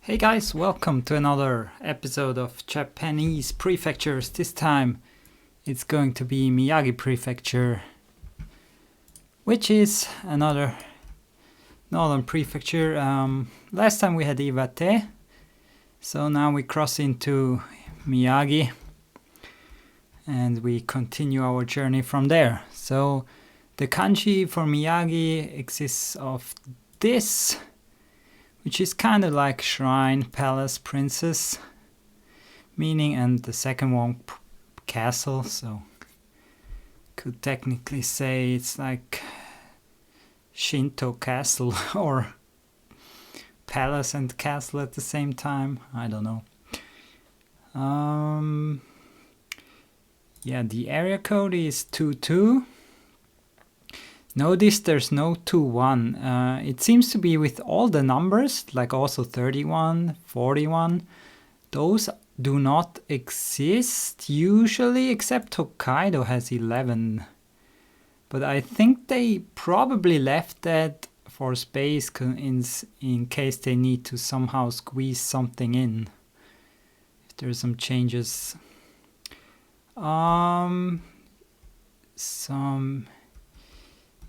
Hey guys, welcome to another episode of Japanese Prefectures. This time it's going to be Miyagi Prefecture, which is another northern prefecture. Last time we had Iwate, so now we cross into Miyagi and we continue our journey from there. So the kanji for Miyagi exists of this, which is kind of like shrine, palace, princess meaning, and the second one castle, so could technically say it's like Shinto castle or palace and castle at the same time. I don't know. The area code is 22. Notice there's no 21. It seems to be with all the numbers, like also 31, 41. Those do not exist usually, except Hokkaido has 11. But I think they probably left that for space in case they need to somehow squeeze something in. If there's some changes. Some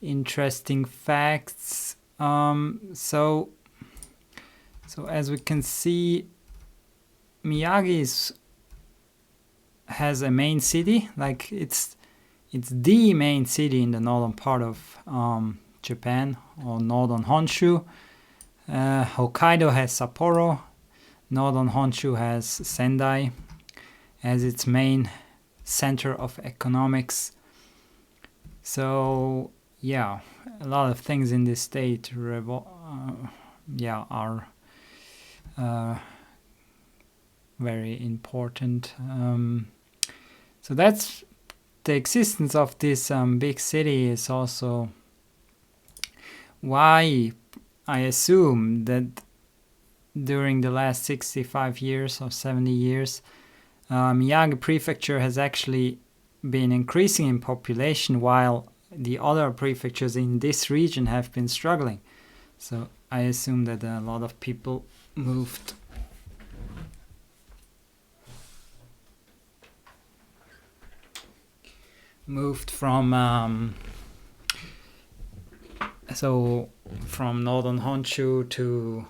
interesting facts. So as we can see, Miyagi has a main city, like it's the main city in the northern part of Japan, or northern Honshu. Hokkaido has Sapporo. Northern Honshu has Sendai as its main center of economics. So yeah, a lot of things in this state are very important. So that's the existence of this big city is also why I assume that during the last 65 years or 70 years, Miyagi Prefecture has actually been increasing in population while the other prefectures in this region have been struggling. So I assume that a lot of people moved from northern Honshu to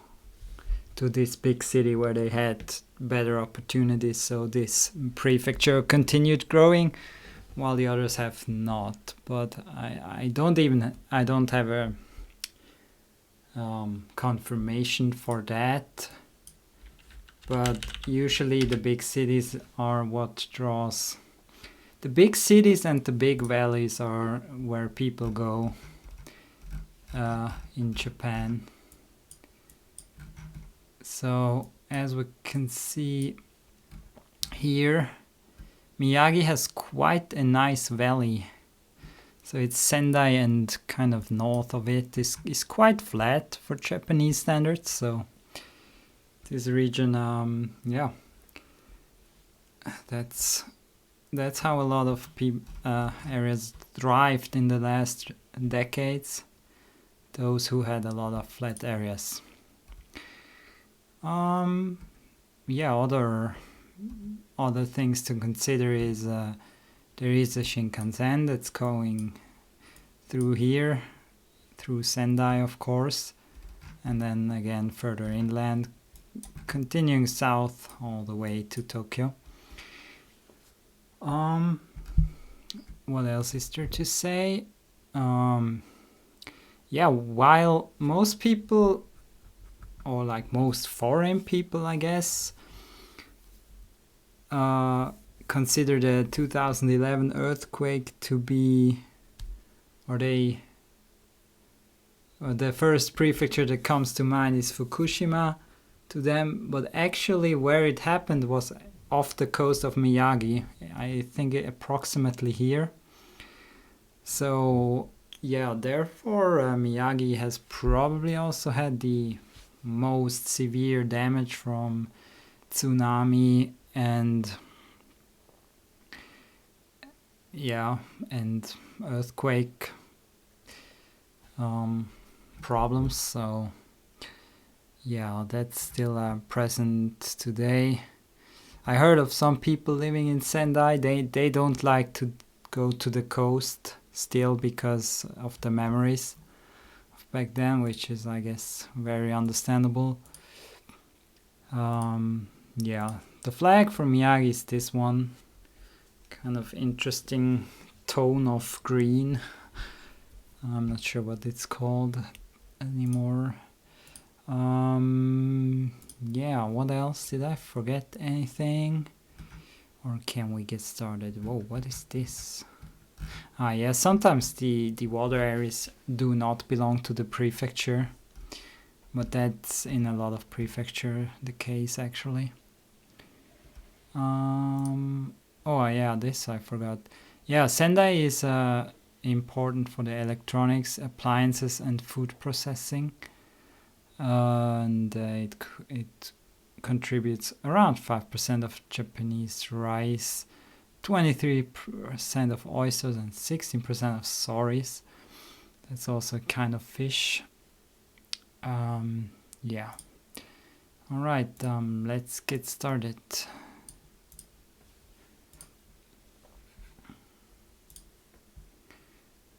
this big city where they had better opportunities. So this prefecture continued growing while the others have not. But I don't have a confirmation for that. But usually the big cities are what draws. The big cities and the big valleys are where people go in Japan. So as we can see here, Miyagi has quite a nice valley. So it's Sendai, and kind of north of it is quite flat for Japanese standards. So this region, that's how a lot of areas thrived in the last decades. Those who had a lot of flat areas. Other things to consider is there is a Shinkansen that's going through here, through Sendai, of course, and then again further inland, continuing south all the way to Tokyo. What else is there to say? While most people, or like most foreign people, I guess, consider the 2011 earthquake to be, the first prefecture that comes to mind is Fukushima to them, but actually where it happened was off the coast of Miyagi, I think approximately here. So therefore Miyagi has probably also had the most severe damage from tsunami and earthquake problems. So Yeah, that's still present today. I heard of some people living in Sendai, they don't like to go to the coast still because of the memories of back then, which is, I guess, very understandable. Yeah, the flag from Miyagi is this one. Kind of interesting tone of green. I'm not sure what it's called anymore. Yeah, what else? Did I forget anything? Or can we get started? Whoa, what is this? Yeah, sometimes the water areas do not belong to the prefecture. But that's in a lot of prefecture the case, actually. Oh yeah, this I forgot. Yeah, Sendai is important for the electronics, appliances, and food processing. And it contributes around 5% of Japanese rice, 23% of oysters, and 16% of soris. That's also a kind of fish. Yeah. All right. Let's get started.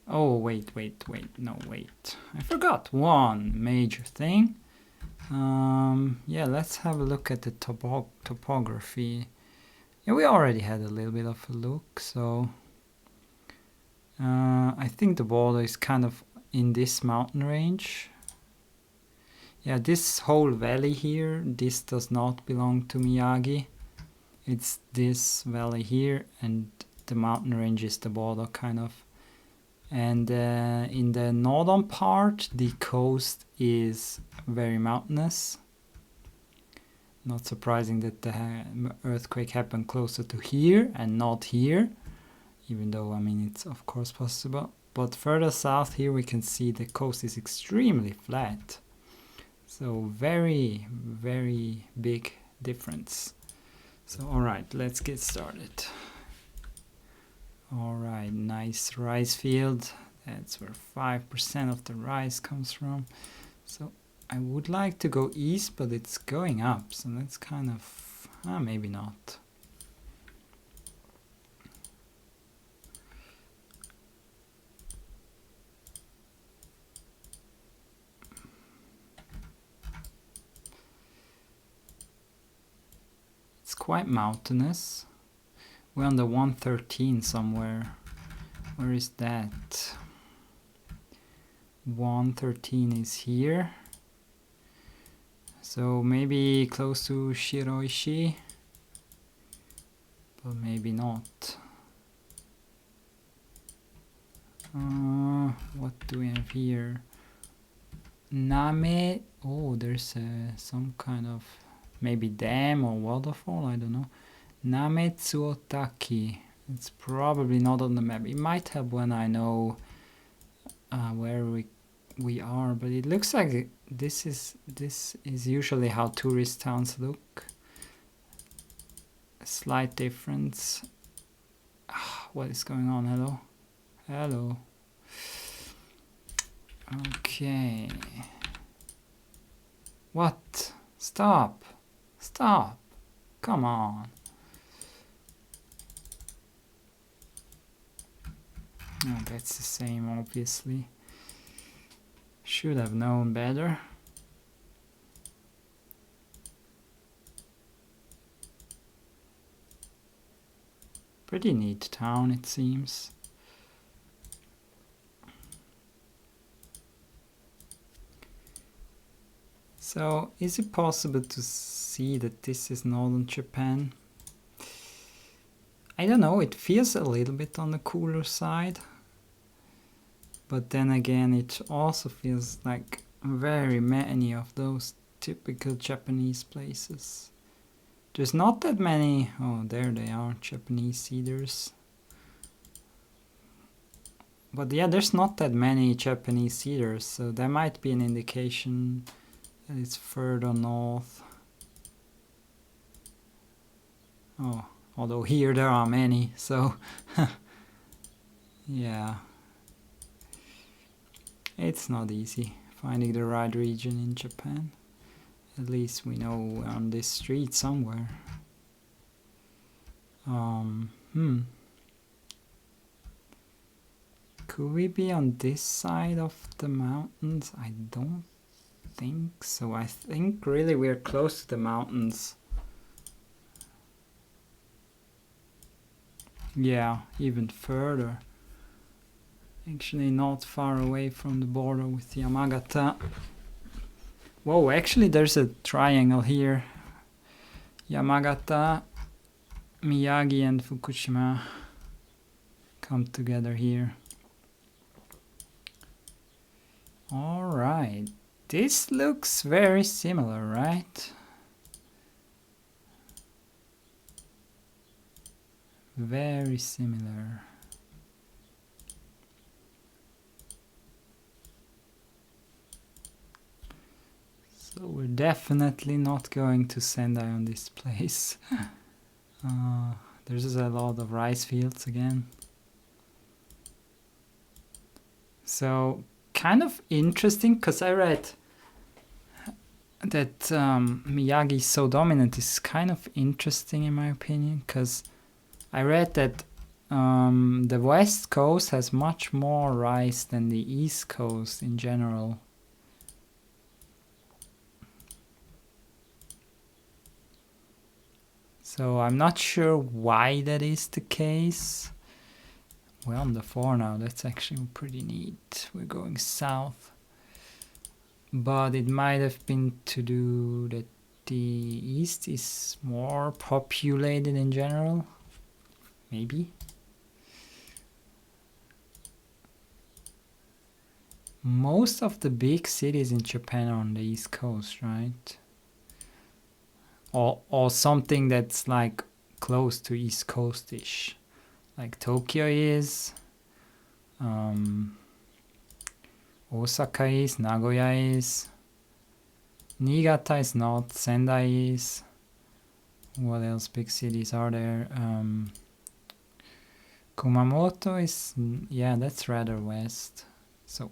Oh, wait. No, wait. I forgot one major thing. Yeah, let's have a look at the topography. Yeah, we already had a little bit of a look, so I think the border is kind of in this mountain range. Yeah, this whole valley here, this does not belong to Miyagi. It's this valley here, and the mountain range is the border, kind of. And in the northern part, the coast is very mountainous. Not surprising that the earthquake happened closer to here and not here, even though, I mean, it's of course possible. But further south here, we can see the coast is extremely flat. So very, very big difference. So, all right, let's get started. All right, nice rice field. That's where 5% of the rice comes from. So I would like to go east, but it's going up. So that's kind of, maybe not. It's quite mountainous. We're on the 113 somewhere. Where is that? 113 is here. So maybe close to Shiroishi. But maybe not. What do we have here? Name. Oh, there's some kind of maybe dam or waterfall. I don't know. Nametsuotaki. It's probably not on the map. It might have when I know where we are, but it looks like this is usually how tourist towns look. A slight difference. What is going on? Hello. Okay. What? Stop. Come on. Oh, that's the same, obviously. Should have known better. Pretty neat town, it seems. So, is it possible to see that this is northern Japan? I don't know, it feels a little bit on the cooler side. But then again, it also feels like very many of those typical Japanese places. There's not that many. Oh, there they are, Japanese cedars. But yeah, there's not that many Japanese cedars, so that might be an indication that it's further north. Oh, although here there are many, so yeah. It's not easy finding the right region in Japan. At least we know we're on this street somewhere. Could we be on this side of the mountains? I don't think so. I think really we're close to the mountains. Yeah, even further. Actually not far away from the border with Yamagata. Whoa, actually there's a triangle here. Yamagata, Miyagi and Fukushima come together here. Alright, this looks very similar, right? Very similar. So we're definitely not going to Sendai on this place. There's a lot of rice fields again. So kind of interesting, because I read that Miyagi is so dominant is kind of interesting in my opinion, because I read that the West Coast has much more rice than the East Coast in general. So I'm not sure why that is the case. We're on the 4 now, that's actually pretty neat. We're going south. But it might have been to do that the east is more populated in general. Maybe. Most of the big cities in Japan are on the East Coast, right? Or something that's like close to East Coast-ish. Like Tokyo is, Osaka is, Nagoya is, Niigata is not, Sendai is. What else big cities are there? Kumamoto is, yeah, that's rather west. So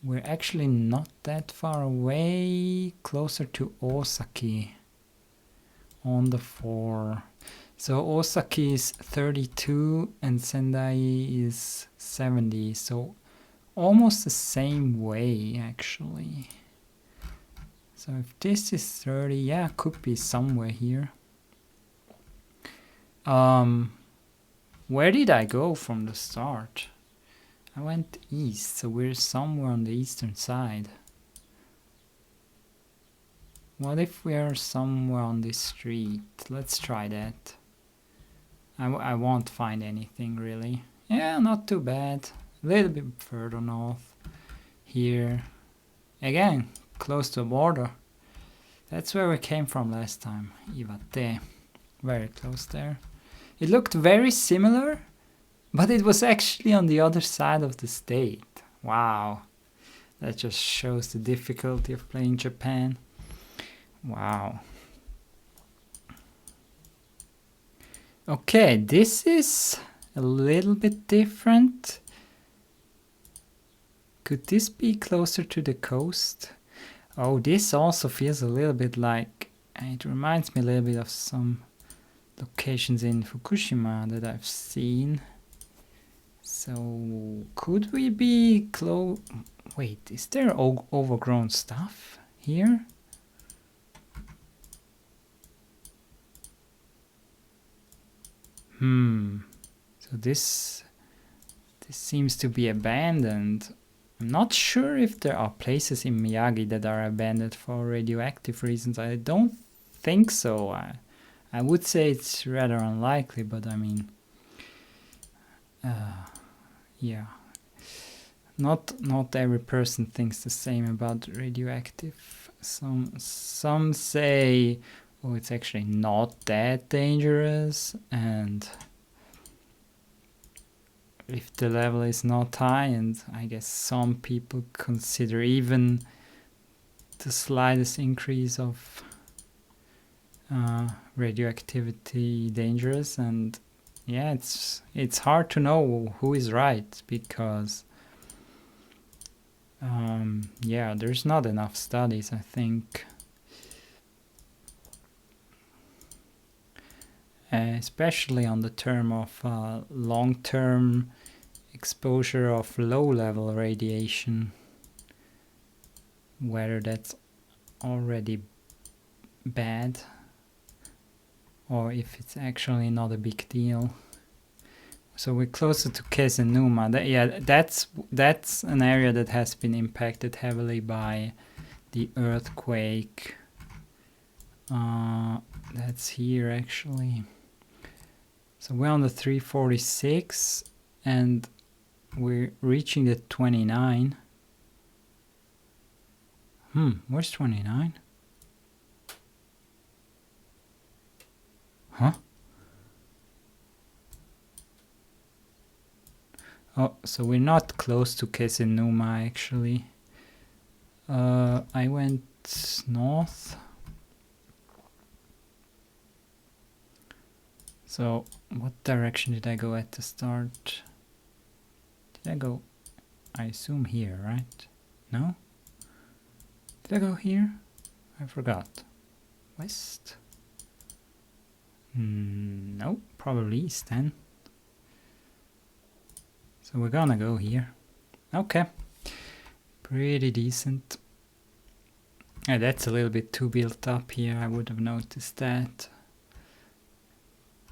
we're actually not that far away, closer to Osaki on the 4. So Osaki is 32 and Sendai is 70, so almost the same way actually. So if this is 30, yeah, could be somewhere here. Where did I go from the start? I went east, so we're somewhere on the eastern side. What if we're somewhere on this street? Let's try that. I won't find anything really. Yeah, not too bad. A little bit further north. Here. Again, close to the border. That's where we came from last time. Iwate. Very close there. It looked very similar, but it was actually on the other side of the state. Wow. That just shows the difficulty of playing Japan. Wow. Okay, this is a little bit different. Could this be closer to the coast? Oh, this also feels a little bit like, it reminds me a little bit of some locations in Fukushima that I've seen. So could we be close? Wait, is there overgrown stuff here? So this seems to be abandoned. I'm not sure if there are places in Miyagi that are abandoned for radioactive reasons. I don't think so. I would say it's rather unlikely, but I mean, yeah. Not every person thinks the same about radioactive. Some say, oh, it's actually not that dangerous, and if the level is not high, and I guess some people consider even the slightest increase of radioactivity dangerous, and yeah, it's hard to know who is right, because yeah, there's not enough studies, I think. especially on the term of long-term exposure of low-level radiation, whether that's already bad or if it's actually not a big deal. So we're closer to Kesenuma. That's an area that has been impacted heavily by the earthquake. That's here actually. So we're on the 346 and we're reaching the 29. Where's 29? Huh? Oh, so we're not close to Kesenuma actually. I went north. So what direction did I go at the start? Did I go, I assume here, right? No? Did I go here? I forgot. West? No, probably east then. So we're gonna go here. Okay. Pretty decent. That's a little bit too built up here. I would have noticed that.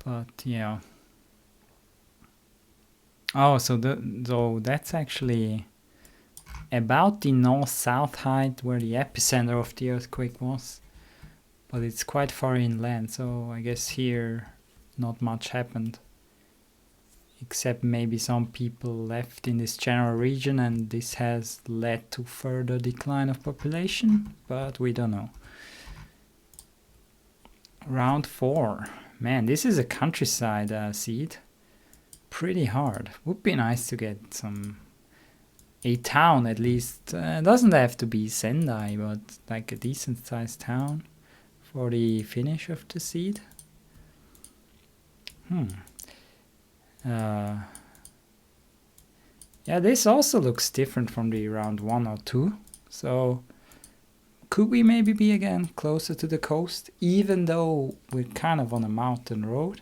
But yeah. Oh, so that's actually about the north-south height where the epicenter of the earthquake was. But it's quite far inland, so I guess here not much happened. Except maybe some people left in this general region and this has led to further decline of population, but we don't know. Round 4. Man, this is a countryside seed. Pretty hard. Would be nice to get a town at least. Doesn't have to be Sendai, but like a decent sized town for the finish of the seed. Yeah, this also looks different from the round 1 or 2. So could we maybe be again closer to the coast, even though we're kind of on a mountain road?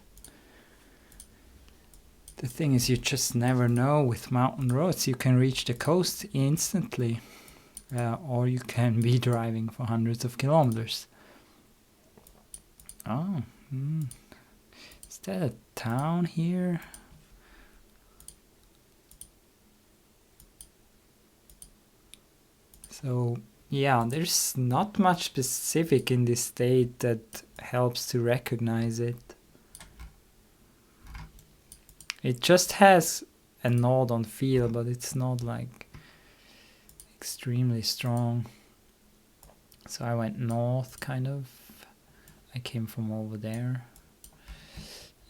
The thing is, you just never know with mountain roads. You can reach the coast instantly, or you can be driving for hundreds of kilometers. Oh, is that a town here? So yeah, there's not much specific in this state that helps to recognize it. It just has a node on feel, but it's not like extremely strong. So I went north kind of. I came from over there.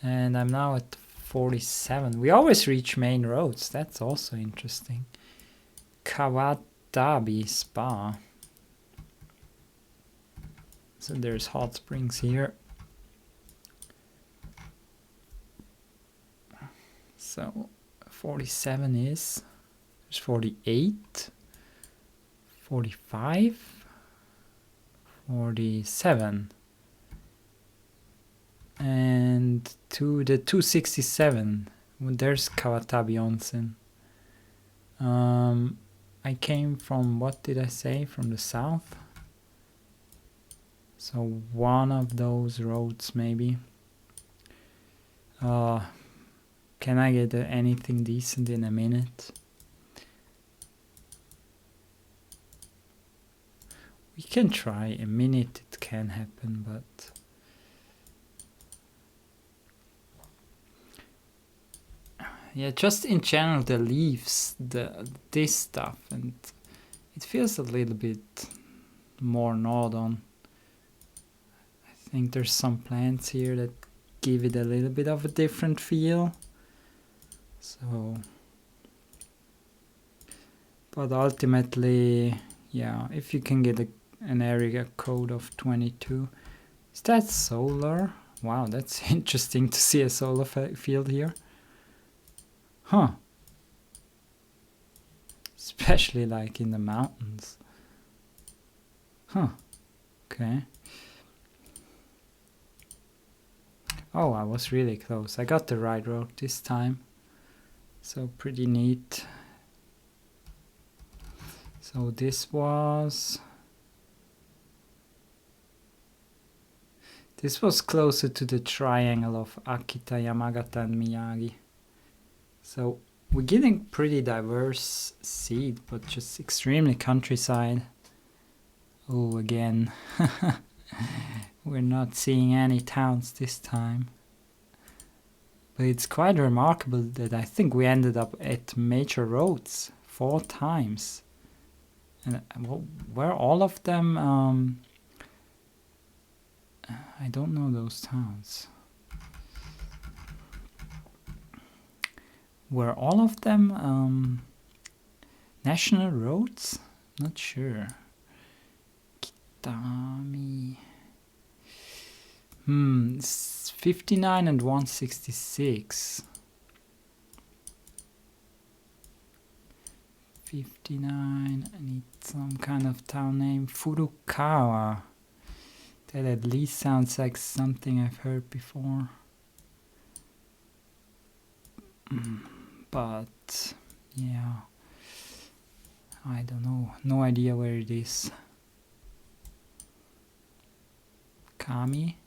And I'm now at 47. We always reach main roads. That's also interesting. Kawatabi Spa. So there's hot springs here. So 47 is, there's 48, 45, 47. And to the 267, there's Kawatabi Onsen. I came from, what did I say, from the south? So one of those roads maybe. Can I get anything decent in a minute? We can try a minute, it can happen, but yeah, just in general the leaves, this stuff, and it feels a little bit more northern. I think there's some plants here that give it a little bit of a different feel. So, but ultimately, yeah, if you can get an area code of 22, is that solar? Wow, that's interesting to see a solar field here. Huh. Especially like in the mountains. Huh. Okay. Oh, I was really close. I got the right road this time. So pretty neat. So this was closer to the triangle of Akita, Yamagata, and Miyagi. So we're getting pretty diverse seed, but just extremely countryside. Oh, again. We're not seeing any towns this time. But it's quite remarkable that I think we ended up at major roads 4 times. And were all of them... I don't know those towns. Were all of them national roads? Not sure. Kitami... 59 and 166. 59, I need some kind of town name. Furukawa. That at least sounds like something I've heard before. But, yeah. I don't know. No idea where it is. Kami.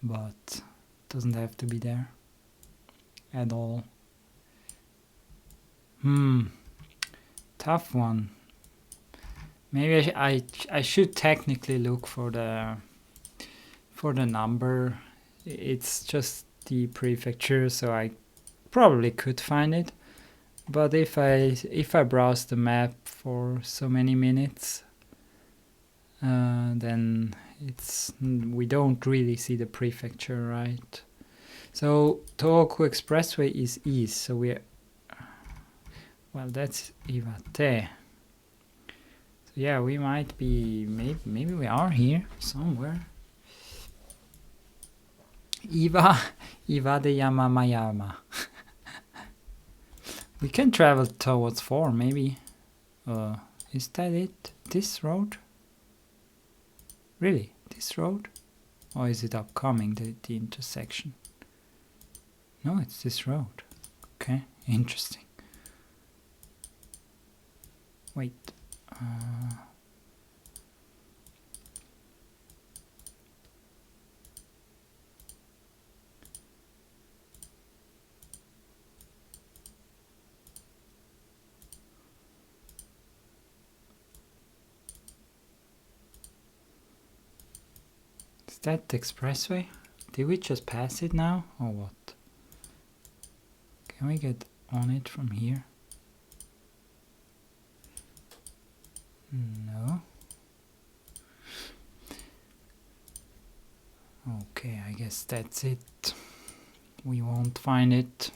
But doesn't have to be there at all. Tough one. Maybe I should technically look for the number. It's just the prefecture, so I probably could find it. But if I browse the map for so many minutes, then we don't really see the prefecture, right? So Tohoku Expressway is east, so well, that's Iwate. So yeah, we might be, maybe we are here somewhere. Iwade Yamamayama. We can travel towards 4, maybe. Is that it? This road? Really? This road? Or is it upcoming, the intersection? No, it's this road. Okay, interesting. Wait. Is that the expressway? Did we just pass it now, or what? Can we get on it from here? No. Okay, I guess that's it. We won't find it.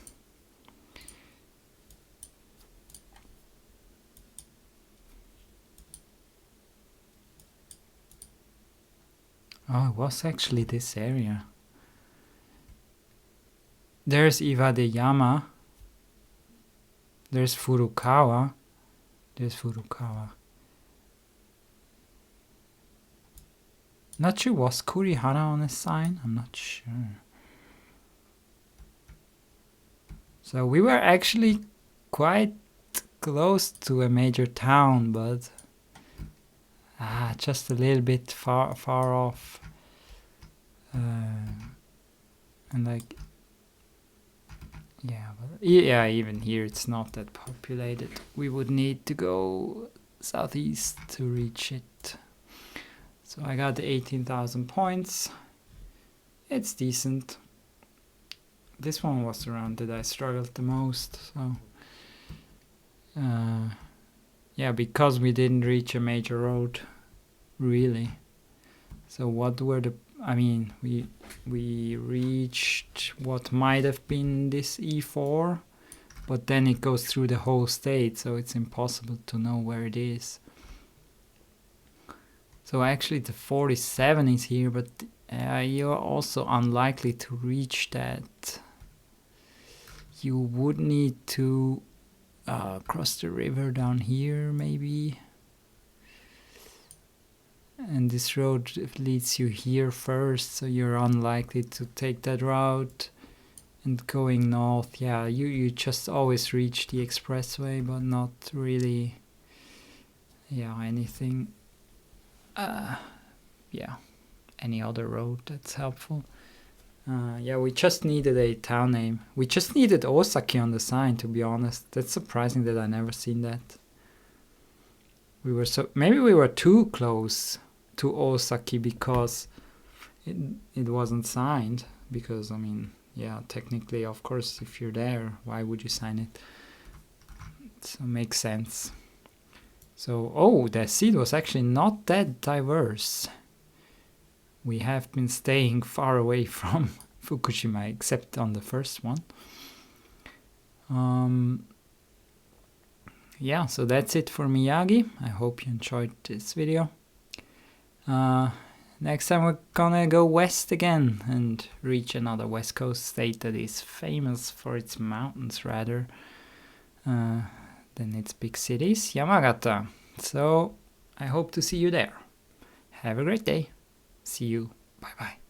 Oh, it was actually this area. There's Iwadeyama. There's Furukawa. There's Furukawa. Not sure, was Kurihara on a sign? I'm not sure. So we were actually quite close to a major town, but just a little bit far off. And like, yeah, even here it's not that populated. We would need to go southeast to reach it. So I got the 18,000 points. It's decent. This one was the round that I struggled the most. So yeah, because we didn't reach a major road, really. So what were the... I mean, we reached what might have been this E4, but then it goes through the whole state, so it's impossible to know where it is. So actually the 47 is here, but you're also unlikely to reach that. You would need to cross the river down here, maybe. and this road leads you here first, so you're unlikely to take that route. And going north, yeah, you just always reach the expressway, but not really, yeah, anything, yeah, any other road that's helpful. Yeah, we just needed a town name. We just needed Osaki on the sign, to be honest. That's surprising that I never seen that. Maybe we were too close to Osaki because it wasn't signed. Because, I mean, yeah, technically, of course, if you're there, why would you sign it? So it makes sense. So, oh, the seed was actually not that diverse. We have been staying far away from Fukushima, except on the first one. Yeah, so that's it for Miyagi. I hope you enjoyed this video. Next time we're gonna go west again and reach another west coast state that is famous for its mountains rather than its big cities, Yamagata. So I hope to see you there. Have a great day. See you. Bye bye.